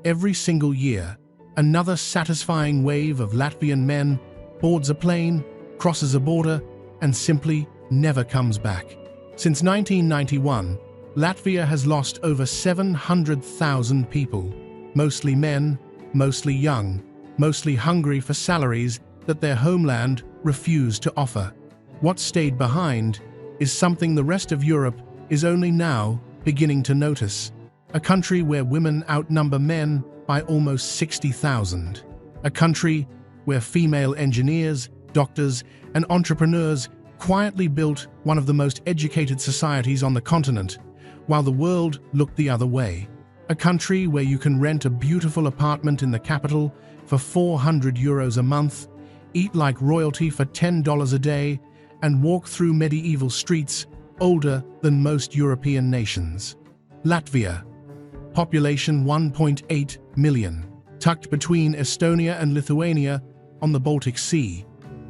Every single year, another satisfying wave of Latvian men boards a plane, crosses a border, and simply never comes back. Since 1991, Latvia has lost over 700,000 people, mostly men, mostly young, mostly hungry for salaries that their homeland refused to offer. What stayed behind is something the rest of Europe is only now beginning to notice. A country where women outnumber men by almost 60,000. A country where female engineers, doctors, and entrepreneurs quietly built one of the most educated societies on the continent, while the world looked the other way. A country where you can rent a beautiful apartment in the capital for €400 a month, eat like royalty for $10 a day, and walk through medieval streets older than most European nations. Latvia. Population 1.8 million. Tucked between Estonia and Lithuania on the Baltic Sea.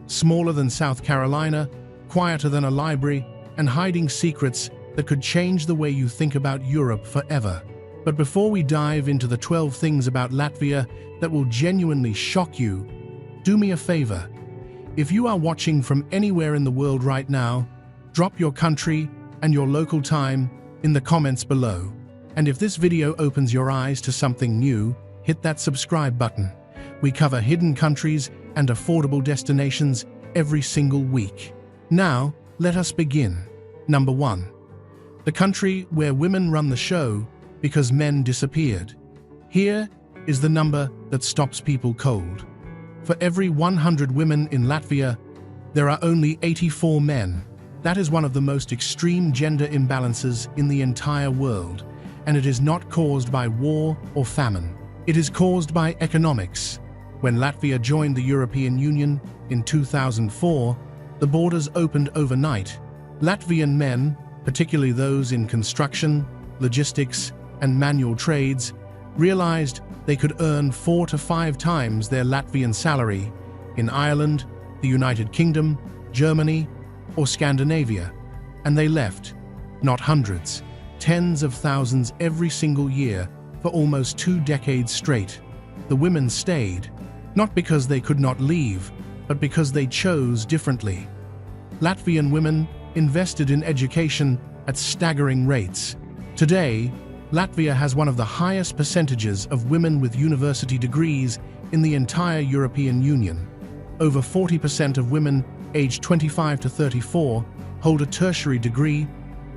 Smaller than South Carolina, quieter than a library, and hiding secrets that could change the way you think about Europe forever. But before we dive into the 12 things about Latvia that will genuinely shock you, do me a favor. If you are watching from anywhere in the world right now, drop your country and your local time in the comments below. And if this video opens your eyes to something new, hit that subscribe button. We cover hidden countries and affordable destinations every single week. Now, let us begin. Number 1. The country where women run the show because men disappeared. Here is the number that stops people cold. For every 100 women in Latvia, there are only 84 men. That is one of the most extreme gender imbalances in the entire world, and it is not caused by war or famine. It is caused by economics. When Latvia joined the European Union in 2004, the borders opened overnight. Latvian men, particularly those in construction, logistics, and manual trades, realized they could earn 4 to 5 times their Latvian salary in Ireland, the United Kingdom, Germany, or Scandinavia, and they left, not hundreds, tens of thousands every single year for almost 2 decades straight. The women stayed, not because they could not leave, but because they chose differently. Latvian women invested in education at staggering rates. Today, Latvia has one of the highest percentages of women with university degrees in the entire European Union. Over 40% of women aged 25 to 34 hold a tertiary degree,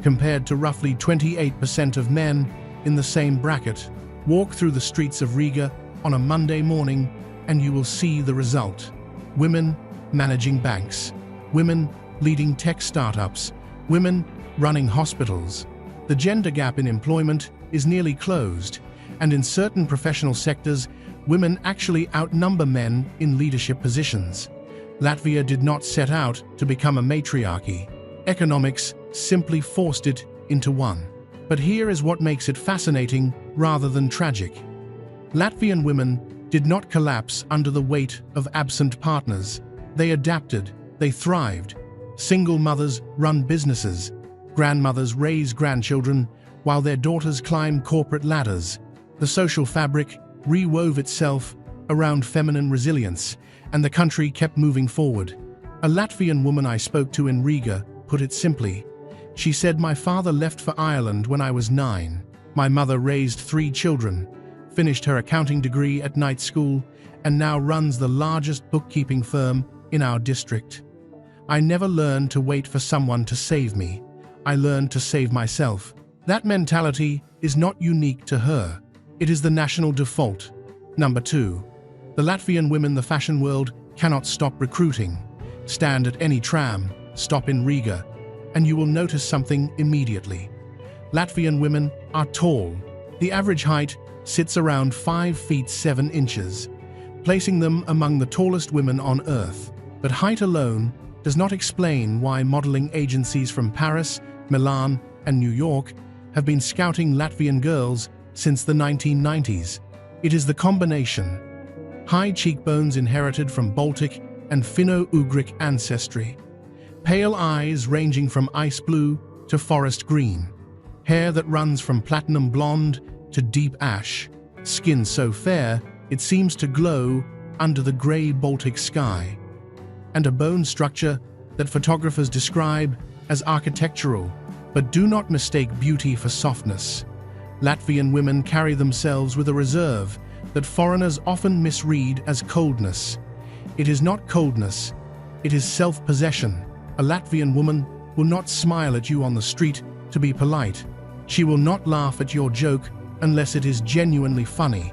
compared to roughly 28% of men in the same bracket. Walk through the streets of Riga on a Monday morning and you will see the result. Women managing banks, women leading tech startups, women running hospitals. The gender gap in employment is nearly closed, and in certain professional sectors, women actually outnumber men in leadership positions. Latvia did not set out to become a matriarchy. Economics simply forced it into one. But here is what makes it fascinating rather than tragic. Latvian women did not collapse under the weight of absent partners. They adapted, they thrived. Single mothers run businesses. Grandmothers raise grandchildren while their daughters climb corporate ladders. The social fabric rewove itself around feminine resilience, and the country kept moving forward. A Latvian woman I spoke to in Riga put it simply. She said, "My father left for Ireland when I was 9. My mother raised 3 children, finished her accounting degree at night school, and now runs the largest bookkeeping firm in our district. I never learned to wait for someone to save me. I learned to save myself." That mentality is not unique to her. It is the national default. Number 2. The Latvian women. The fashion world cannot stop recruiting. Stand at any tram, stop in Riga, and you will notice something immediately. Latvian women are tall. The average height sits around 5 feet 7 inches, placing them among the tallest women on Earth. But height alone does not explain why modeling agencies from Paris, Milan, and New York have been scouting Latvian girls since the 1990s. It is the combination. High cheekbones inherited from Baltic and Finno-Ugric ancestry. Pale eyes ranging from ice blue to forest green. Hair that runs from platinum blonde to deep ash. skin so fair it seems to glow under the grey Baltic sky, and a bone structure that photographers describe as architectural, but do not mistake beauty for softness. Latvian women carry themselves with a reserve that foreigners often misread as coldness. It is not coldness, it is self-possession. A Latvian woman will not smile at you on the street to be polite. She will not laugh at your joke unless it is genuinely funny.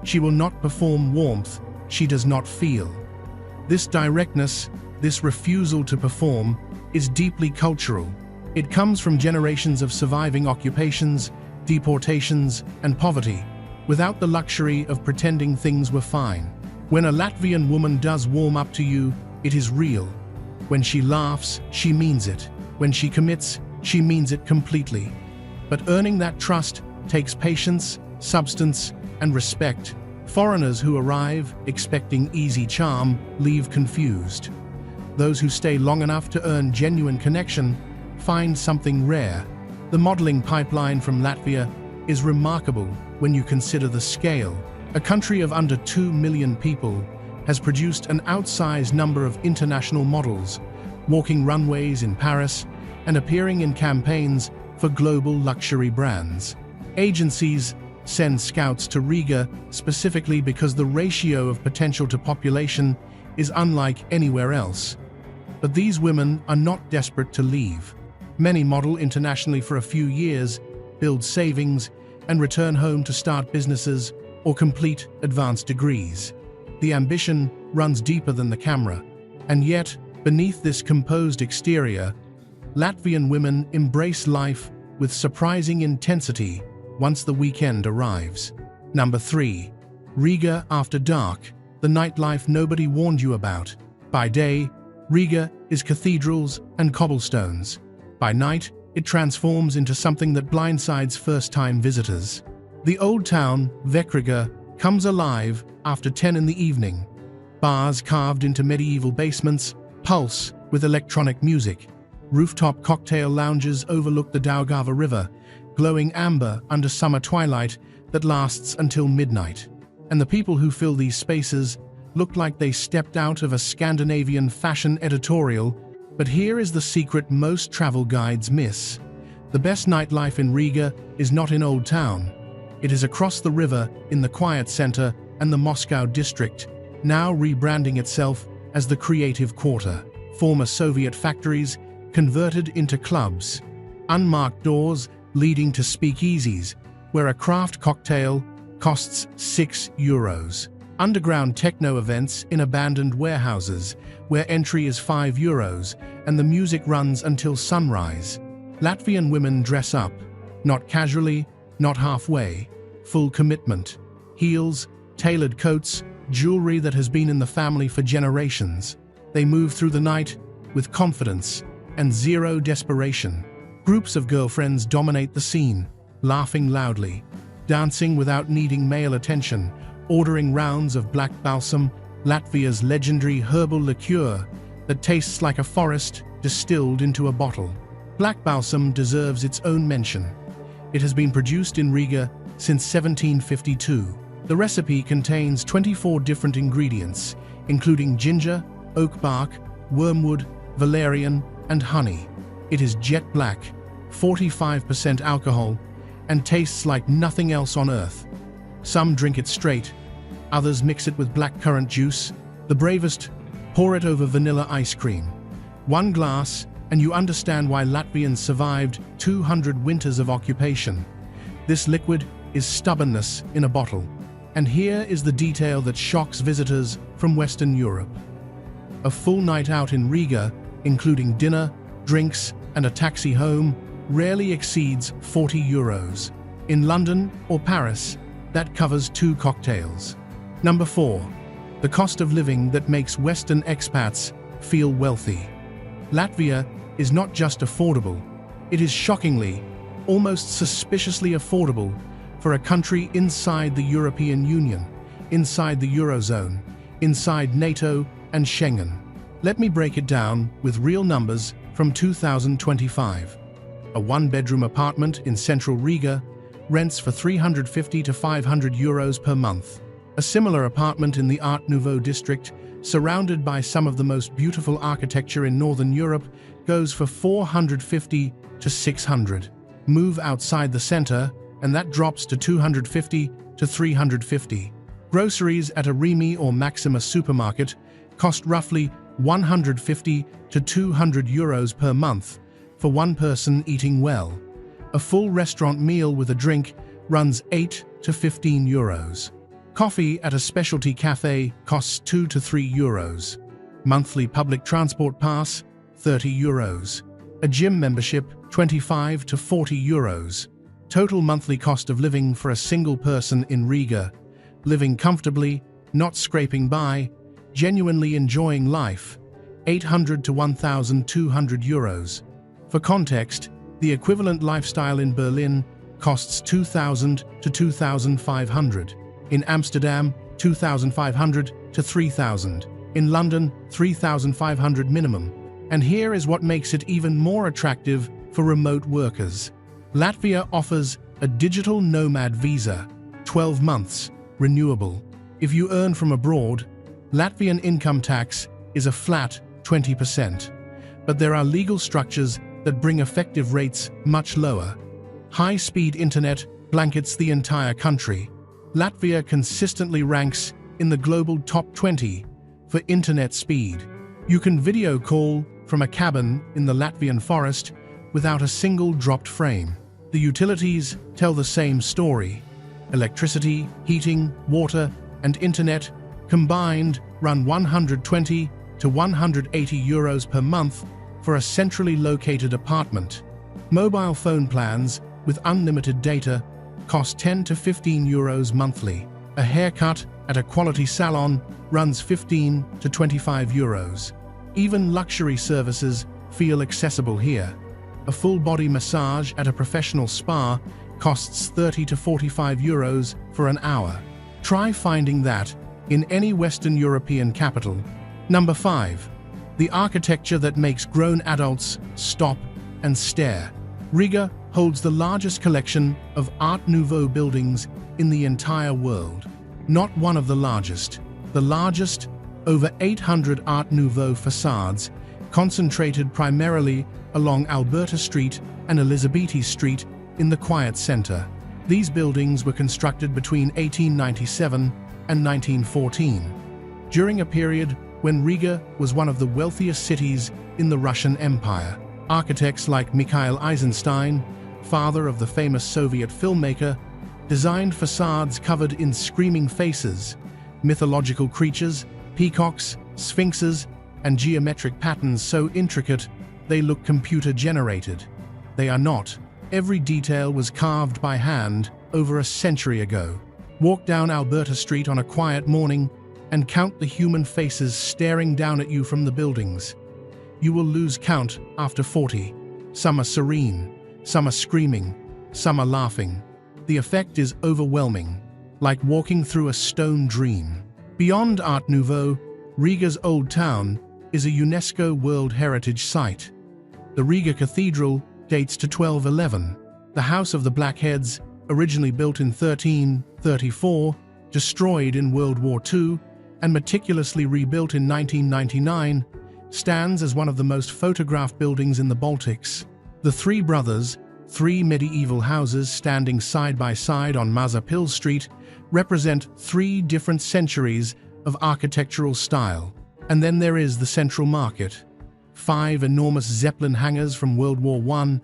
She will not perform warmth she does not feel. This directness, this refusal to perform, is deeply cultural. It comes from generations of surviving occupations, deportations, and poverty, without the luxury of pretending things were fine. When a Latvian woman does warm up to you, it is real. When she laughs, she means it. When she commits, she means it completely. But earning that trust takes patience, substance, and respect. Foreigners who arrive expecting easy charm leave confused. Those who stay long enough to earn genuine connection find something rare. The modeling pipeline from Latvia is remarkable when you consider the scale. A country of under 2 million people has produced an outsized number of international models, walking runways in Paris and appearing in campaigns for global luxury brands. Agencies send scouts to Riga specifically because the ratio of potential to population is unlike anywhere else. But these women are not desperate to leave. Many model internationally for a few years, build savings, and return home to start businesses or complete advanced degrees. The ambition runs deeper than the camera. And yet, beneath this composed exterior, Latvian women embrace life with surprising intensity once the weekend arrives. Number 3. Riga after dark, the nightlife nobody warned you about. By day, Riga is cathedrals and cobblestones. By night, it transforms into something that blindsides first-time visitors. The old town, Vekriga, comes alive after 10 in the evening. Bars carved into medieval basements pulse with electronic music. Rooftop cocktail lounges overlook the Daugava River, glowing amber under summer twilight that lasts until midnight. And the people who fill these spaces look like they stepped out of a Scandinavian fashion editorial. But here is the secret most travel guides miss. The best nightlife in Riga is not in Old Town. It is across the river in the Quiet Center and the Moscow district, now rebranding itself as the Creative Quarter. Former Soviet factories converted into clubs. Unmarked doors leading to speakeasies, where a craft cocktail costs €6. Underground techno events in abandoned warehouses, where entry is €5 and the music runs until sunrise. Latvian women dress up, not casually, not halfway, full commitment. Heels, tailored coats, jewelry that has been in the family for generations. They move through the night with confidence and zero desperation. Groups of girlfriends dominate the scene, laughing loudly, dancing without needing male attention, ordering rounds of black balsam, Latvia's legendary herbal liqueur that tastes like a forest distilled into a bottle. Black balsam deserves its own mention. It has been produced in Riga since 1752. The recipe contains 24 different ingredients, including ginger, oak bark, wormwood, valerian, and honey. It is jet black, 45% alcohol, and tastes like nothing else on earth. Some drink it straight, others mix it with blackcurrant juice. The bravest pour it over vanilla ice cream. One glass, and you understand why Latvians survived 200 winters of occupation. This liquid is stubbornness in a bottle. And here is the detail that shocks visitors from Western Europe. A full night out in Riga, including dinner, drinks, and a taxi home, rarely exceeds €40. In London or Paris, that covers 2 cocktails. Number 4. The cost of living that makes Western expats feel wealthy. Latvia is not just affordable, it is shockingly, almost suspiciously affordable for a country inside the European Union, inside the Eurozone, inside NATO and Schengen. Let me break it down with real numbers from 2025. A 1-bedroom apartment in central Riga rents for 350 to 500 euros per month. A similar apartment in the Art Nouveau district, surrounded by some of the most beautiful architecture in Northern Europe, goes for 450 to 600. Move outside the center, and that drops to 250 to 350. Groceries at a Remi or Maxima supermarket cost roughly 150 to 200 euros per month for one person eating well. A full restaurant meal with a drink runs 8 to 15 euros. Coffee at a specialty cafe costs 2 to 3 euros. Monthly public transport pass, 30 euros. A gym membership, 25 to 40 euros. Total monthly cost of living for a single person in Riga, living comfortably, not scraping by, genuinely enjoying life, 800 to 1,200 euros. For context, the equivalent lifestyle in Berlin costs 2,000 to 2,500. In Amsterdam, 2,500 to 3,000. In London, 3,500 minimum. And here is what makes it even more attractive for remote workers. Latvia offers a digital nomad visa, 12 months, renewable. If you earn from abroad, Latvian income tax is a flat 20%. But there are legal structures that bring effective rates much lower. High-speed internet blankets the entire country. Latvia consistently ranks in the global top 20 for internet speed. You can video call from a cabin in the Latvian forest without a single dropped frame. The utilities tell the same story. Electricity, heating, water, and internet combined run 120 to 180 euros per month for a centrally located apartment. Mobile phone plans with unlimited data cost 10 to 15 euros monthly. A haircut at a quality salon runs 15 to 25 euros. Even luxury services feel accessible here. A full-body massage at a professional spa costs 30 to 45 euros for an hour. Try finding that in any Western European capital. Number 5. The architecture that makes grown adults stop and stare. Riga holds the largest collection of Art Nouveau buildings in the entire world. Not one of the largest. The largest, over 800 Art Nouveau facades, concentrated primarily along Alberta Street and Elizabeti Street in the quiet center. These buildings were constructed between 1897 and 1914, during a period when Riga was one of the wealthiest cities in the Russian Empire. Architects like Mikhail Eisenstein, father of the famous Soviet filmmaker, designed facades covered in screaming faces, mythological creatures, peacocks, sphinxes, and geometric patterns so intricate they look computer-generated. They are not. Every detail was carved by hand over a century ago. Walk down Alberta Street on a quiet morning and count the human faces staring down at you from the buildings. You will lose count after 40. Some are serene, some are screaming, some are laughing. The effect is overwhelming, like walking through a stone dream. Beyond Art Nouveau, Riga's Old Town is a UNESCO World Heritage Site. The Riga Cathedral dates to 1211. The House of the Blackheads, originally built in 1334, destroyed in World War II, and meticulously rebuilt in 1999, stands as one of the most photographed buildings in the Baltics. The Three Brothers, three medieval houses standing side by side on Mazapil Street, represent three different centuries of architectural style. And then there is the Central Market. 5 enormous Zeppelin hangars from World War I,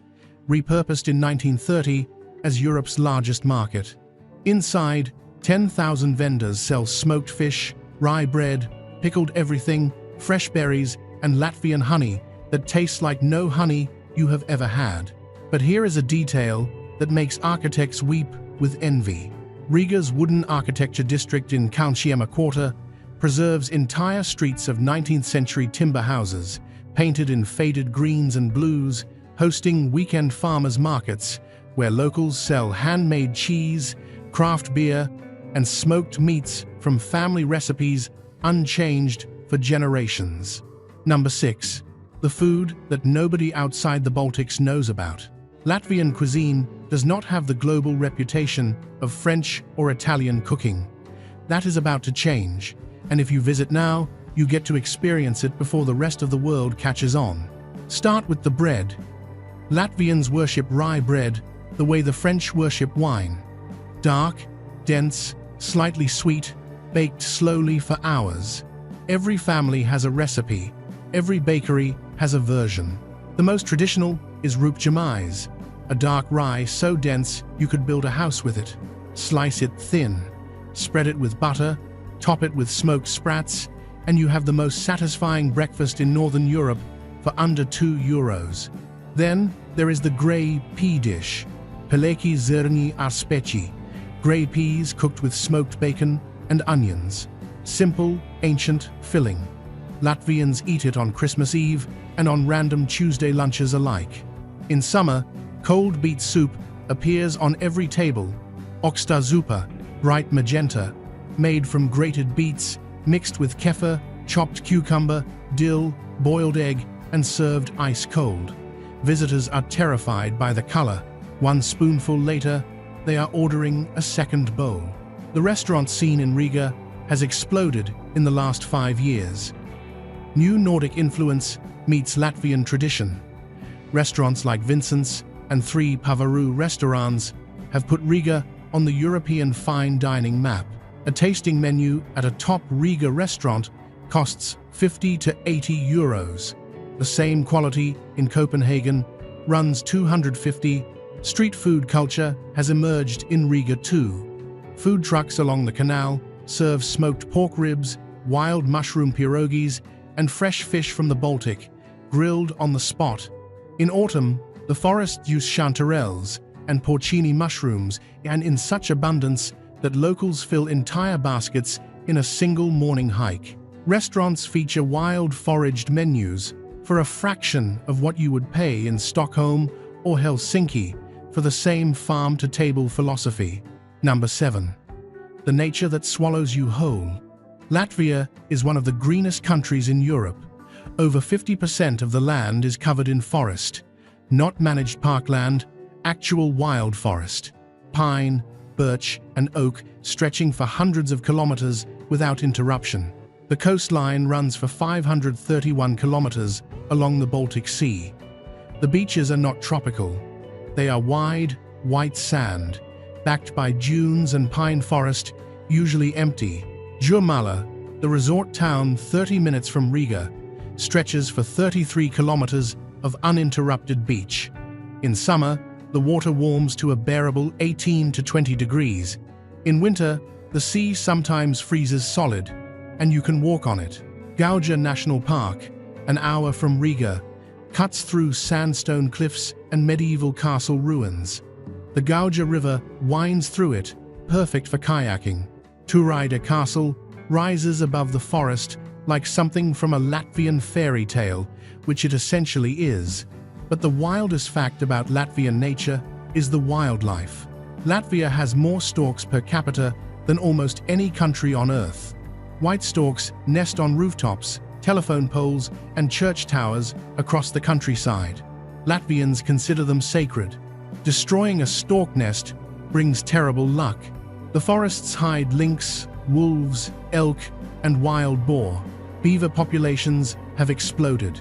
repurposed in 1930 as Europe's largest market. Inside, 10,000 vendors sell smoked fish, rye bread, pickled everything, fresh berries, and Latvian honey that tastes like no honey you have ever had. But here is a detail that makes architects weep with envy. Riga's wooden architecture district in Kaunčiema Quarter preserves entire streets of 19th-century timber houses, painted in faded greens and blues, hosting weekend farmers markets where locals sell handmade cheese, craft beer, and smoked meats from family recipes unchanged for generations. Number 6. The food that nobody outside the Baltics knows about. Latvian cuisine does not have the global reputation of French or Italian cooking. That is about to change, and if you visit now, you get to experience it before the rest of the world catches on. Start with the bread. Latvians worship rye bread the way the French worship wine. Dark, dense, slightly sweet, baked slowly for hours. Every family has a recipe. Every bakery has a version. The most traditional is rupjamais, a dark rye so dense you could build a house with it. Slice it thin, spread it with butter, top it with smoked sprats, and you have the most satisfying breakfast in Northern Europe for under €2. Then there is the grey pea dish, peleki zerni arspeci, grey peas cooked with smoked bacon and onions. Simple, ancient, filling. Latvians eat it on Christmas Eve and on random Tuesday lunches alike. In summer, cold beet soup appears on every table. Oksta zupa, bright magenta, made from grated beets, mixed with kefir, chopped cucumber, dill, boiled egg, and served ice cold. Visitors are terrified by the color. One spoonful later, they are ordering a second bowl. The restaurant scene in Riga has exploded in the last 5 years. New Nordic influence meets Latvian tradition. Restaurants like Vincent's and 3 Pavaru restaurants have put Riga on the European fine dining map. A tasting menu at a top Riga restaurant costs 50 to 80 euros. The same quality in Copenhagen runs 250. Street food culture has emerged in Riga too. Food trucks along the canal serve smoked pork ribs, wild mushroom pierogies, and fresh fish from the Baltic, grilled on the spot. In autumn, the forests use chanterelles and porcini mushrooms, and in such abundance that locals fill entire baskets in a single morning hike. Restaurants feature wild foraged menus for a fraction of what you would pay in Stockholm or Helsinki for the same farm-to-table philosophy. Number 7. The nature that swallows you whole. Latvia is one of the greenest countries in Europe. Over 50% of the land is covered in forest. Not managed parkland, actual wild forest. Pine, birch, and oak stretching for hundreds of kilometers without interruption. The coastline runs for 531 kilometers along the Baltic Sea. The beaches are not tropical. They are wide, white sand, backed by dunes and pine forest, usually empty. Jurmala, the resort town 30 minutes from Riga, stretches for 33 kilometers of uninterrupted beach. In summer, the water warms to a bearable 18 to 20 degrees. In winter, the sea sometimes freezes solid, and you can walk on it. Gauja National Park, an hour from Riga, cuts through sandstone cliffs and medieval castle ruins. The Gauja River winds through it, perfect for kayaking. Turaida Castle rises above the forest like something from a Latvian fairy tale, which it essentially is. But the wildest fact about Latvian nature is the wildlife. Latvia has more storks per capita than almost any country on Earth. White storks nest on rooftops, telephone poles, and church towers across the countryside. Latvians consider them sacred. Destroying a stork nest brings terrible luck. The forests hide lynx, wolves, elk, and wild boar. Beaver populations have exploded.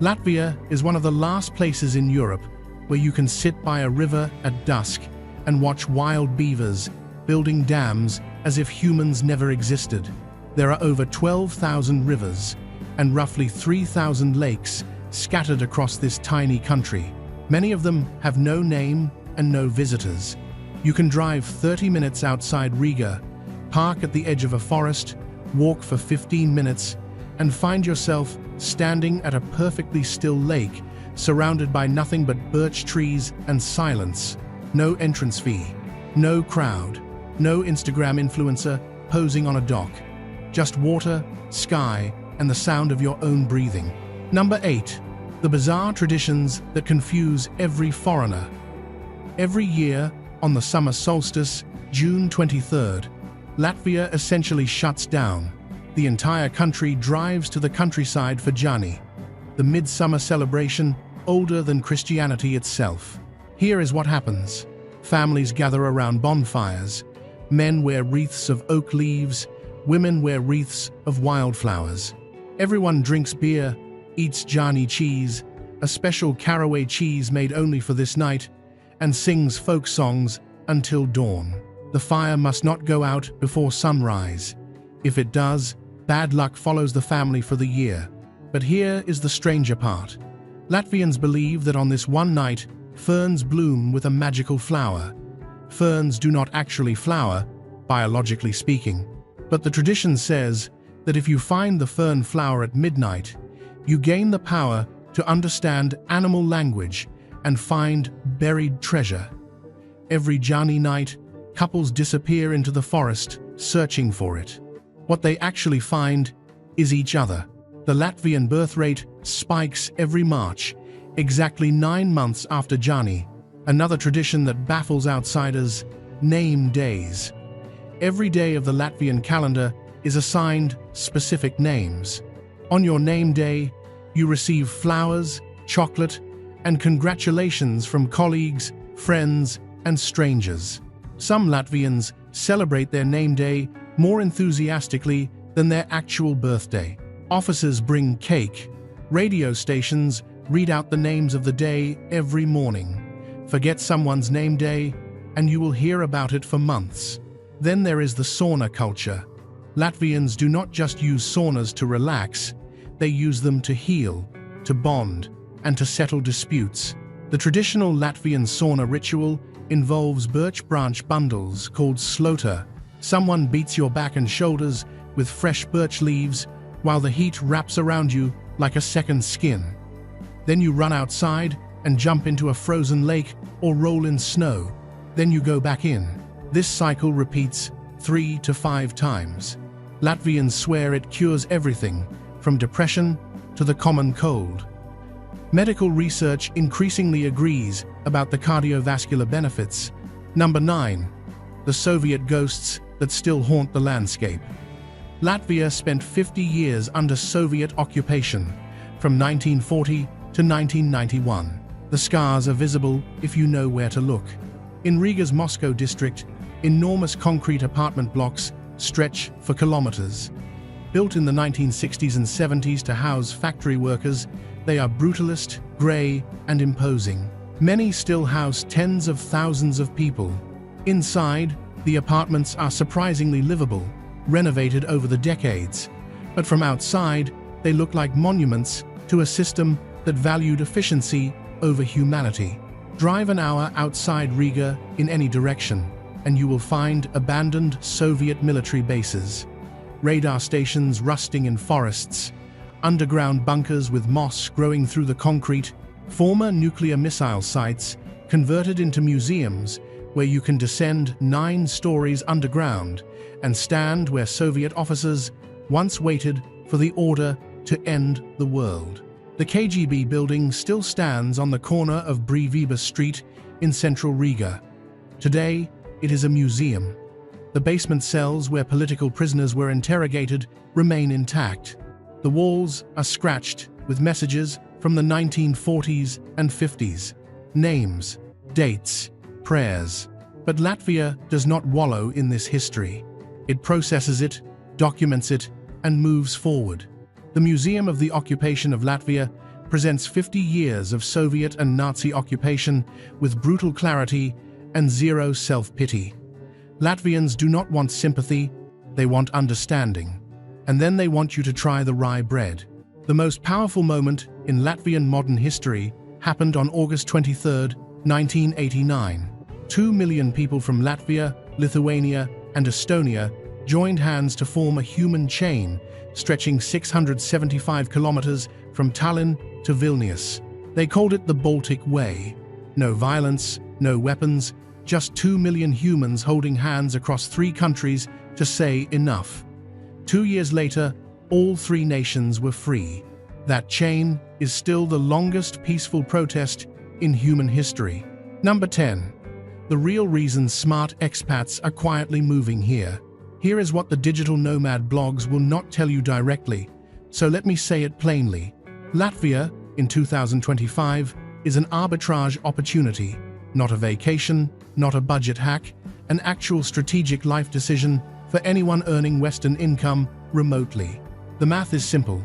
Latvia is one of the last places in Europe where you can sit by a river at dusk and watch wild beavers building dams as if humans never existed. There are over 12,000 rivers and roughly 3,000 lakes scattered across this tiny country. Many of them have no name and no visitors. You can drive 30 minutes outside Riga, park at the edge of a forest, walk for 15 minutes, and find yourself standing at a perfectly still lake, surrounded by nothing but birch trees and silence. No entrance fee, no crowd, no Instagram influencer posing on a dock. Just water, sky, and the sound of your own breathing. Number 8. The bizarre traditions that confuse every foreigner. Every year, on the summer solstice, June 23rd, Latvia essentially shuts down. The entire country drives to the countryside for Jani, the midsummer celebration older than Christianity itself. Here is what happens. Families gather around bonfires. Men wear wreaths of oak leaves. Women wear wreaths of wildflowers. Everyone drinks beer, eats Jani cheese, a special caraway cheese made only for this night, and sings folk songs until dawn. The fire must not go out before sunrise. If it does, bad luck follows the family for the year. But here is the stranger part. Latvians believe that on this one night, ferns bloom with a magical flower. Ferns do not actually flower, biologically speaking, but the tradition says that if you find the fern flower at midnight, you gain the power to understand animal language and find buried treasure. Every Jani night, couples disappear into the forest searching for it. What they actually find is each other. The Latvian birth rate spikes every March, exactly 9 months after Jani. Another tradition that baffles outsiders: name days. Every day of the Latvian calendar is assigned specific names. On your name day, you receive flowers, chocolate, and congratulations from colleagues, friends, and strangers. Some Latvians celebrate their name day more enthusiastically than their actual birthday. Officers bring cake. Radio stations read out the names of the day every morning. Forget someone's name day, and you will hear about it for months. Then there is the sauna culture. Latvians do not just use saunas to relax, they use them to heal, to bond, and to settle disputes. The traditional Latvian sauna ritual involves birch branch bundles called slota. Someone beats your back and shoulders with fresh birch leaves while the heat wraps around you like a second skin. Then you run outside and jump into a frozen lake or roll in snow. Then you go back in. This cycle repeats 3 to 5 times. Latvians swear it cures everything, from depression to the common cold. Medical research increasingly agrees about the cardiovascular benefits. Number 9. The Soviet ghosts that still haunt the landscape. Latvia spent 50 years under Soviet occupation, from 1940 to 1991. The scars are visible if you know where to look. In Riga's Moscow district, enormous concrete apartment blocks stretch for kilometers. Built in the 1960s and 70s to house factory workers, they are brutalist, grey, and imposing. Many still house tens of thousands of people. Inside, the apartments are surprisingly livable, renovated over the decades. But from outside, they look like monuments to a system that valued efficiency over humanity. Drive an hour outside Riga in any direction, and you will find abandoned Soviet military bases, radar stations rusting in forests, underground bunkers with moss growing through the concrete, former nuclear missile sites converted into museums where you can descend 9 stories underground and stand where Soviet officers once waited for the order to end the world. The KGB building still stands on the corner of Brīvības Street in central Riga. Today, it is a museum. The basement cells where political prisoners were interrogated remain intact. The walls are scratched with messages from the 1940s and 50s. Names, dates, prayers. But Latvia does not wallow in this history. It processes it, documents it, and moves forward. The Museum of the Occupation of Latvia presents 50 years of Soviet and Nazi occupation with brutal clarity and zero self-pity. Latvians do not want sympathy, they want understanding. And then they want you to try the rye bread. The most powerful moment in Latvian modern history happened on August 23, 1989. 2 million people from Latvia, Lithuania, and Estonia joined hands to form a human chain stretching 675 kilometers from Tallinn to Vilnius. They called it the Baltic Way. No violence, no weapons, just 2 million humans holding hands across 3 countries to say enough. 2 years later, all 3 nations were free. That chain is still the longest peaceful protest in human history. Number 10. The real reason smart expats are quietly moving here. Here is what the digital nomad blogs will not tell you directly, so let me say it plainly. Latvia, in 2025, is an arbitrage opportunity. not a vacation, not a budget hack, an actual strategic life decision for anyone earning Western income remotely. The math is simple.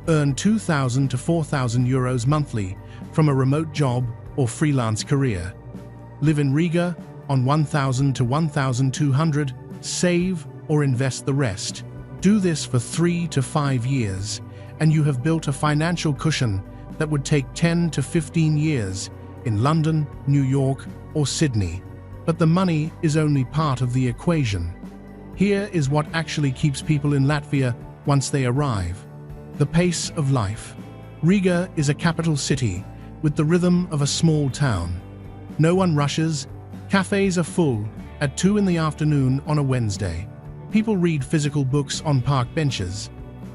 Earn 2,000 to 4,000 euros monthly from a remote job or freelance career. Live in Riga on 1,000 to 1,200, save or invest the rest. Do this for 3 to 5 years, and you have built a financial cushion that would take 10 to 15 years in London, New York, or Sydney. But the money is only part of the equation. Here is what actually keeps people in Latvia once they arrive. The pace of life. Riga is a capital city with the rhythm of a small town. No one rushes. Cafes are full at 2 in the afternoon on a Wednesday. People read physical books on park benches.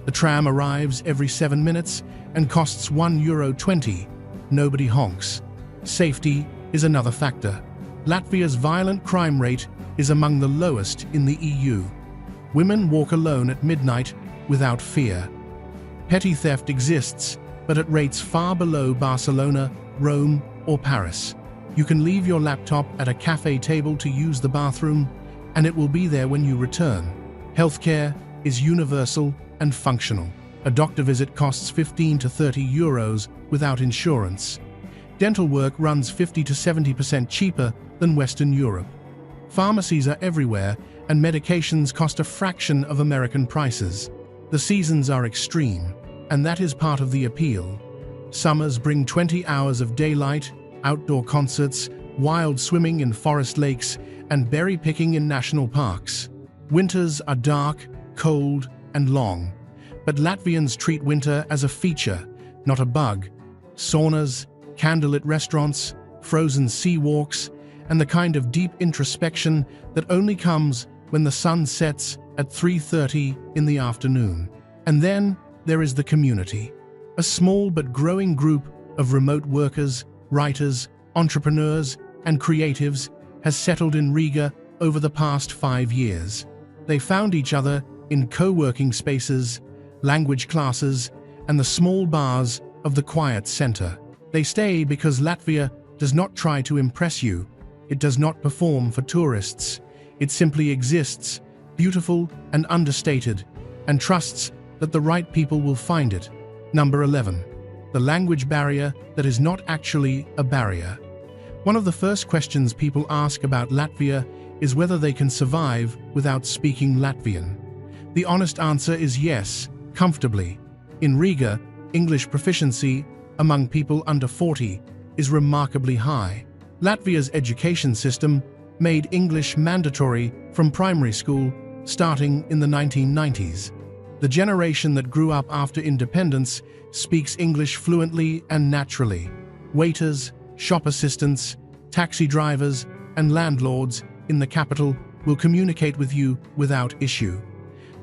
The tram arrives every 7 minutes and costs €1.20. Nobody honks. Safety is another factor. Latvia's violent crime rate is among the lowest in the EU. Women walk alone at midnight without fear. Petty theft exists, but at rates far below Barcelona, Rome, or Paris. You can leave your laptop at a cafe table to use the bathroom, and it will be there when you return. Healthcare is universal and functional. A doctor visit costs 15 to 30 euros without insurance. Dental work runs 50 to 70% cheaper than Western Europe. Pharmacies are everywhere, and medications cost a fraction of American prices. The seasons are extreme, and that is part of the appeal. Summers bring 20 hours of daylight, outdoor concerts, wild swimming in forest lakes, and berry picking in national parks. Winters are dark, cold, and long. But Latvians treat winter as a feature, not a bug. Saunas, candlelit restaurants, frozen sea walks, and the kind of deep introspection that only comes when the sun sets at 3:30 in the afternoon. And then there is the community. A small but growing group of remote workers, writers, entrepreneurs, and creatives has settled in Riga over the past 5 years. They found each other in co-working spaces, language classes, and the small bars of the quiet center. They stay because Latvia does not try to impress you. It does not perform for tourists. It simply exists, beautiful and understated, and trusts that the right people will find it. Number 11. The language barrier that is not actually a barrier. One of the first questions people ask about Latvia is whether they can survive without speaking Latvian. The honest answer is yes, comfortably. In Riga, English proficiency among people under 40 is remarkably high. Latvia's education system made English mandatory from primary school starting in the 1990s. The generation that grew up after independence speaks English fluently and naturally. Waiters, shop assistants, taxi drivers, and landlords in the capital will communicate with you without issue.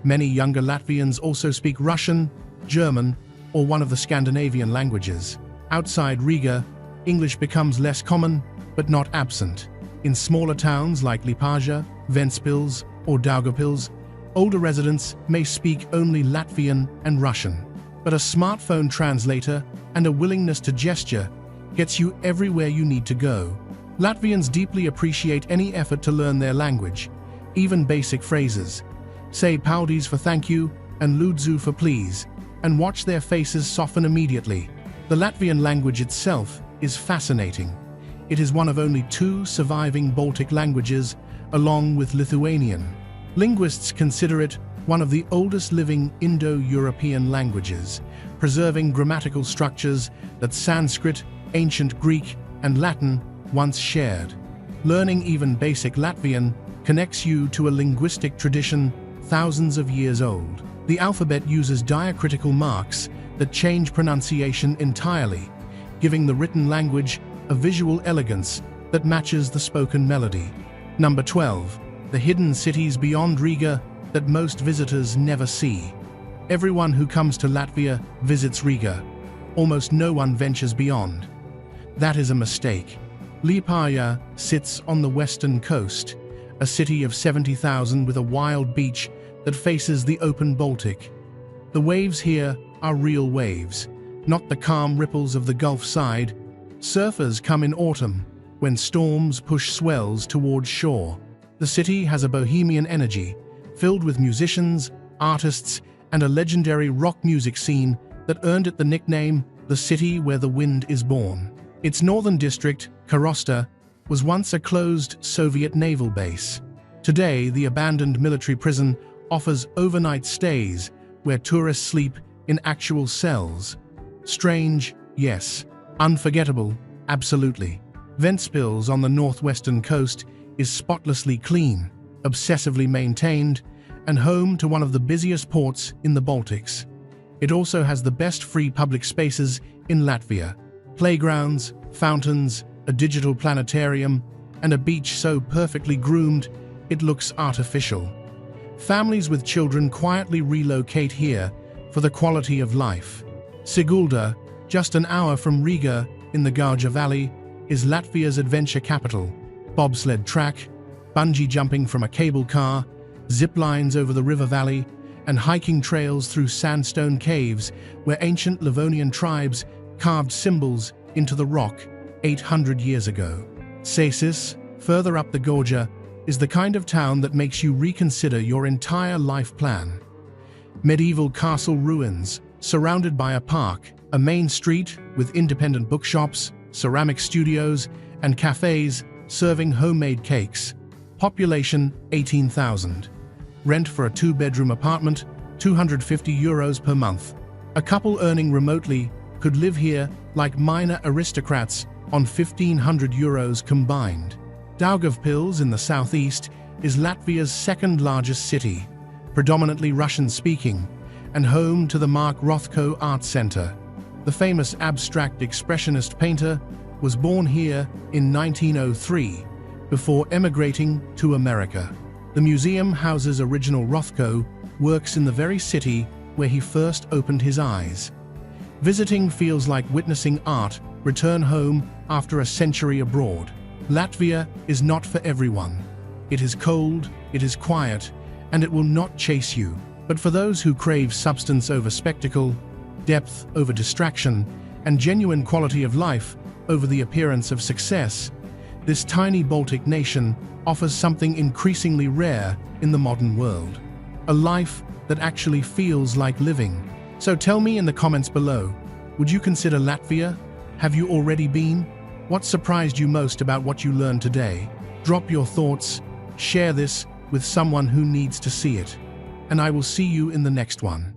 Many younger Latvians also speak Russian, German, or one of the Scandinavian languages. Outside Riga, English becomes less common, but not absent. In smaller towns like Liepāja, Ventspils, or Daugavpils, older residents may speak only Latvian and Russian. But a smartphone translator and a willingness to gesture gets you everywhere you need to go. Latvians deeply appreciate any effort to learn their language, even basic phrases. Say paldies for thank you and lūdzu for please, and watch their faces soften immediately. The Latvian language itself is fascinating. It is one of only 2 surviving Baltic languages, along with Lithuanian. Linguists consider it one of the oldest living Indo-European languages, preserving grammatical structures that Sanskrit, ancient Greek, and Latin once shared. Learning even basic Latvian connects you to a linguistic tradition thousands of years old. The alphabet uses diacritical marks that change pronunciation entirely, giving the written language a visual elegance that matches the spoken melody. Number 12. The hidden cities beyond Riga that most visitors never see. Everyone who comes to Latvia visits Riga. Almost no one ventures beyond. That is a mistake. Liepāja sits on the western coast, a city of 70,000 with a wild beach that faces the open Baltic. The waves here are real waves, not the calm ripples of the Gulf side. Surfers come in autumn, when storms push swells towards shore. The city has a bohemian energy, filled with musicians, artists, and a legendary rock music scene that earned it the nickname, the city where the wind is born. Its northern district, Karosta, was once a closed Soviet naval base. Today, the abandoned military prison offers overnight stays where tourists sleep in actual cells. Strange, yes. Unforgettable, absolutely. Ventspils on the northwestern coast is spotlessly clean, obsessively maintained, and home to one of the busiest ports in the Baltics. It also has the best free public spaces in Latvia. Playgrounds, fountains, a digital planetarium, and a beach so perfectly groomed it looks artificial. Families with children quietly relocate here for the quality of life. Sigulda, just an hour from Riga in the Gauja Valley, is Latvia's adventure capital. Bobsled track, bungee jumping from a cable car, zip lines over the river valley, and hiking trails through sandstone caves where ancient Livonian tribes carved symbols into the rock 800 years ago. Sasis, further up the Gorja, is the kind of town that makes you reconsider your entire life plan. Medieval castle ruins, surrounded by a park, a main street with independent bookshops, ceramic studios, and cafes serving homemade cakes. Population 18,000. Rent for a two-bedroom apartment, €250 per month. A couple earning remotely could live here like minor aristocrats on €1,500 combined. Daugavpils in the southeast is Latvia's second-largest city, predominantly Russian-speaking, and home to the Mark Rothko Art Center. The famous abstract expressionist painter was born here in 1903, before emigrating to America. The museum houses original Rothko works in the very city where he first opened his eyes. Visiting feels like witnessing art return home after a century abroad. Latvia is not for everyone. It is cold, it is quiet, and it will not chase you. But for those who crave substance over spectacle, depth over distraction, and genuine quality of life over the appearance of success, this tiny Baltic nation offers something increasingly rare in the modern world. A life that actually feels like living. So tell me in the comments below, would you consider Latvia? Have you already been? What surprised you most about what you learned today? Drop your thoughts, share this with someone who needs to see it. And I will see you in the next one.